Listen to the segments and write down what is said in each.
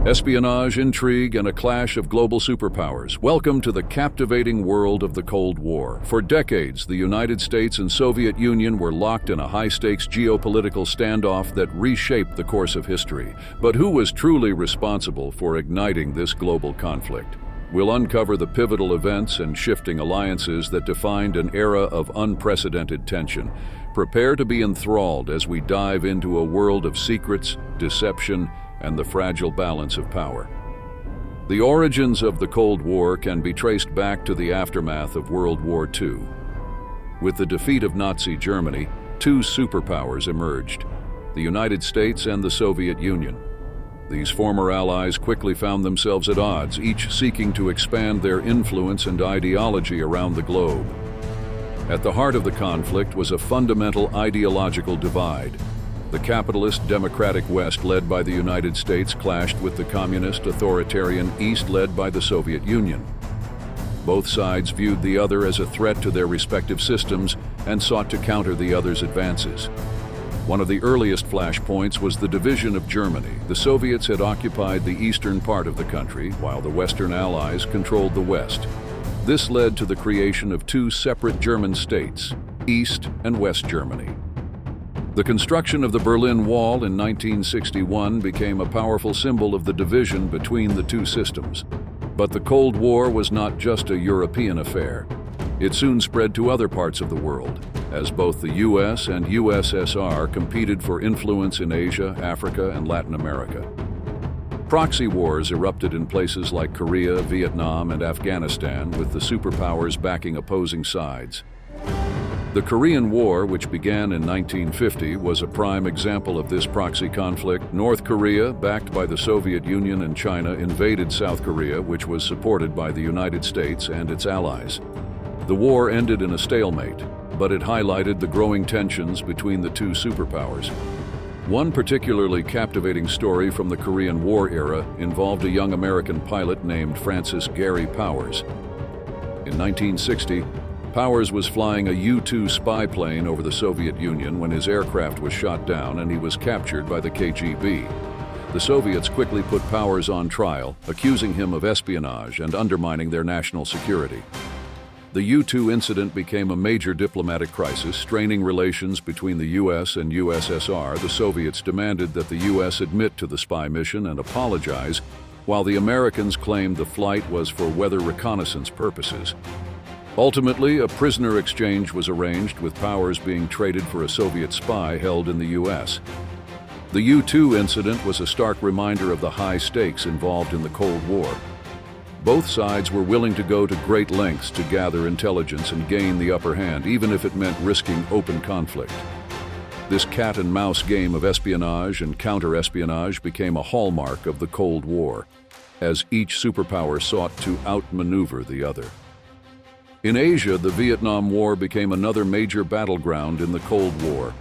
Espionage, intrigue, and a clash of global superpowers. Welcome to the captivating world of the Cold War. For decades, the United States and Soviet Union were locked in a high-stakes geopolitical standoff that reshaped the course of history. But who was truly responsible for igniting this global conflict? We'll uncover the pivotal events and shifting alliances that defined an era of unprecedented tension. Prepare to be enthralled as we dive into a world of secrets, deception, and the fragile balance of power. The origins of the Cold War can be traced back to the aftermath of World War II. With the defeat of Nazi Germany, two superpowers emerged, the United States and the Soviet Union. These former allies quickly found themselves at odds, each seeking to expand their influence and ideology around the globe. At the heart of the conflict was a fundamental ideological divide. The capitalist democratic West, led by the United States, clashed with the communist authoritarian East, led by the Soviet Union. Both sides viewed the other as a threat to their respective systems and sought to counter the other's advances. One of the earliest flashpoints was the division of Germany. The Soviets had occupied the eastern part of the country, while the Western Allies controlled the West. This led to the creation of two separate German states, East and West Germany. The construction of the Berlin Wall in 1961 became a powerful symbol of the division between the two systems. But the Cold War was not just a European affair. It soon spread to other parts of the world, as both the US and USSR competed for influence in Asia, Africa, and Latin America. Proxy wars erupted in places like Korea, Vietnam, and Afghanistan, with the superpowers backing opposing sides. The Korean War, which began in 1950, was a prime example of this proxy conflict. North Korea, backed by the Soviet Union and China, invaded South Korea, which was supported by the United States and its allies. The war ended in a stalemate, but it highlighted the growing tensions between the two superpowers. One particularly captivating story from the Korean War era involved a young American pilot named Francis Gary Powers. In 1960, Powers was flying a U-2 spy plane over the Soviet Union when his aircraft was shot down and he was captured by the KGB. The Soviets quickly put Powers on trial, accusing him of espionage and undermining their national security. The U-2 incident became a major diplomatic crisis, straining relations between the US and USSR. The Soviets demanded that the US admit to the spy mission and apologize, while the Americans claimed the flight was for weather reconnaissance purposes. Ultimately, a prisoner exchange was arranged, with Powers being traded for a Soviet spy held in the US. The U-2 incident was a stark reminder of the high stakes involved in the Cold War. Both sides were willing to go to great lengths to gather intelligence and gain the upper hand, even if it meant risking open conflict. This cat-and-mouse game of espionage and counter-espionage became a hallmark of the Cold War, as each superpower sought to outmaneuver the other. In Asia, the Vietnam War became another major battleground in the Cold War.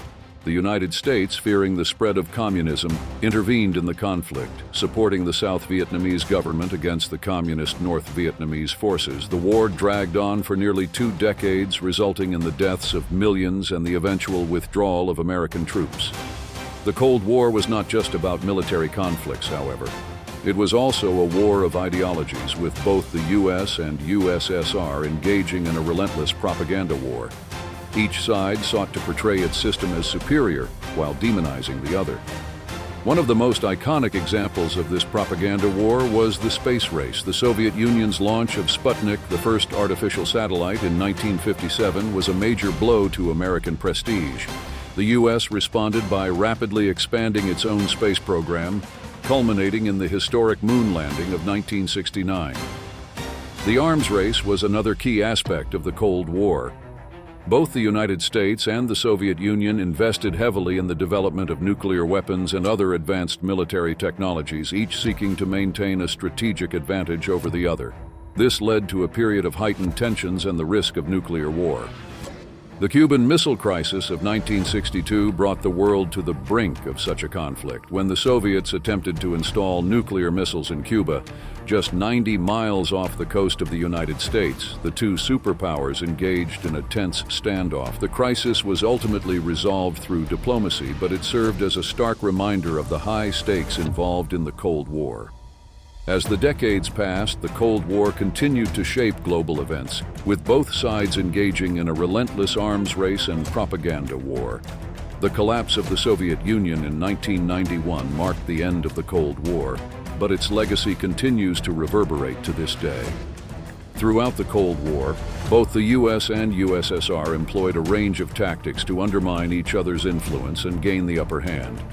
The United States, fearing the spread of communism, intervened in the conflict, supporting the South Vietnamese government against the communist North Vietnamese forces. The war dragged on for nearly 2 decades, resulting in the deaths of millions and the eventual withdrawal of American troops. The Cold War was not just about military conflicts, however. It was also a war of ideologies, with both the US and USSR engaging in a relentless propaganda war. Each side sought to portray its system as superior while demonizing the other. One of the most iconic examples of this propaganda war was the space race. The Soviet Union's launch of Sputnik, the first artificial satellite, in 1957 was a major blow to American prestige. The US responded by rapidly expanding its own space program, culminating in the historic moon landing of 1969. The arms race was another key aspect of the Cold War. Both the United States and the Soviet Union invested heavily in the development of nuclear weapons and other advanced military technologies, each seeking to maintain a strategic advantage over the other. This led to a period of heightened tensions and the risk of nuclear war. The Cuban Missile Crisis of 1962 brought the world to the brink of such a conflict. When the Soviets attempted to install nuclear missiles in Cuba, just 90 miles off the coast of the United States, the two superpowers engaged in a tense standoff. The crisis was ultimately resolved through diplomacy, but it served as a stark reminder of the high stakes involved in the Cold War. As the decades passed, the Cold War continued to shape global events, with both sides engaging in a relentless arms race and propaganda war. The collapse of the Soviet Union in 1991 marked the end of the Cold War, but its legacy continues to reverberate to this day. Throughout the Cold War, both the US and USSR employed a range of tactics to undermine each other's influence and gain the upper hand.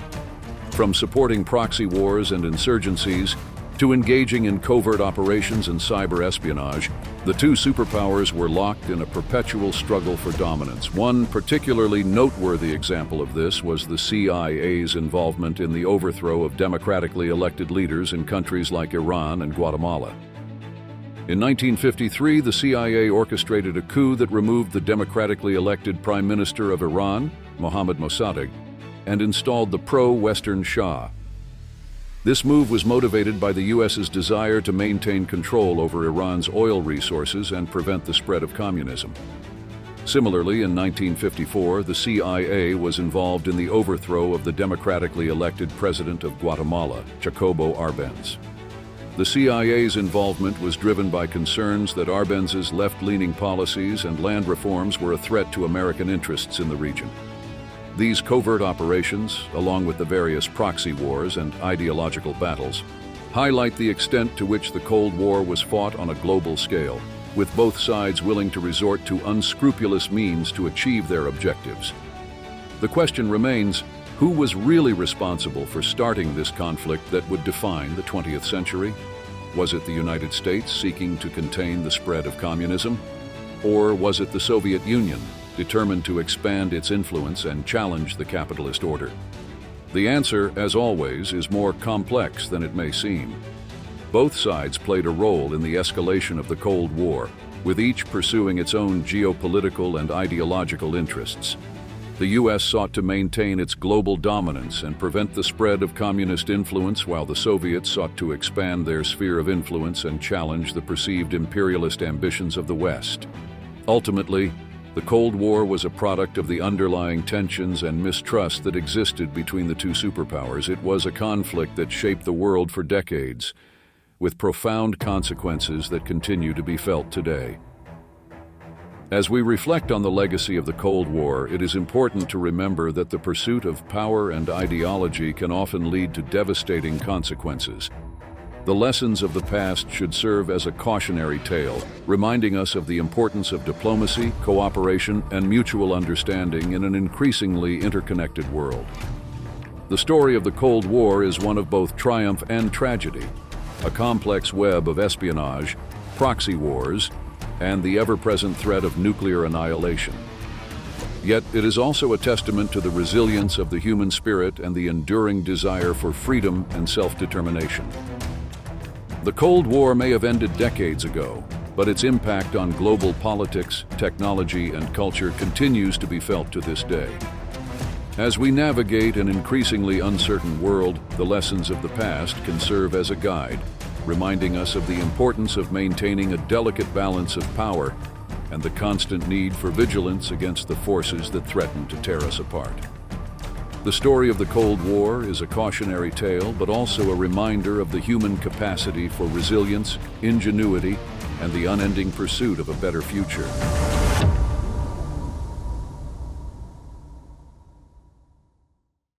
From supporting proxy wars and insurgencies to engaging in covert operations and cyber espionage, the two superpowers were locked in a perpetual struggle for dominance. One particularly noteworthy example of this was the CIA's involvement in the overthrow of democratically elected leaders in countries like Iran and Guatemala. In 1953, the CIA orchestrated a coup that removed the democratically elected Prime Minister of Iran, Mohammad Mossadegh, and installed the pro-Western Shah. This move was motivated by the US's desire to maintain control over Iran's oil resources and prevent the spread of communism. Similarly, in 1954, the CIA was involved in the overthrow of the democratically elected president of Guatemala, Jacobo Arbenz. The CIA's involvement was driven by concerns that Arbenz's left-leaning policies and land reforms were a threat to American interests in the region. These covert operations, along with the various proxy wars and ideological battles, highlight the extent to which the Cold War was fought on a global scale, with both sides willing to resort to unscrupulous means to achieve their objectives. The question remains, who was really responsible for starting this conflict that would define the 20th century? Was it the United States seeking to contain the spread of communism? Or was it the Soviet Union, determined to expand its influence and challenge the capitalist order? The answer, as always, is more complex than it may seem. Both sides played a role in the escalation of the Cold War, with each pursuing its own geopolitical and ideological interests. The US sought to maintain its global dominance and prevent the spread of communist influence, while the Soviets sought to expand their sphere of influence and challenge the perceived imperialist ambitions of the West. Ultimately, the Cold War was a product of the underlying tensions and mistrust that existed between the two superpowers. It was a conflict that shaped the world for decades, with profound consequences that continue to be felt today. As we reflect on the legacy of the Cold War, it is important to remember that the pursuit of power and ideology can often lead to devastating consequences. The lessons of the past should serve as a cautionary tale, reminding us of the importance of diplomacy, cooperation, and mutual understanding in an increasingly interconnected world. The story of the Cold War is one of both triumph and tragedy, a complex web of espionage, proxy wars, and the ever-present threat of nuclear annihilation. Yet it is also a testament to the resilience of the human spirit and the enduring desire for freedom and self-determination. The Cold War may have ended decades ago, but its impact on global politics, technology, and culture continues to be felt to this day. As we navigate an increasingly uncertain world, the lessons of the past can serve as a guide, reminding us of the importance of maintaining a delicate balance of power and the constant need for vigilance against the forces that threaten to tear us apart. The story of the Cold War is a cautionary tale, but also a reminder of the human capacity for resilience, ingenuity, and the unending pursuit of a better future.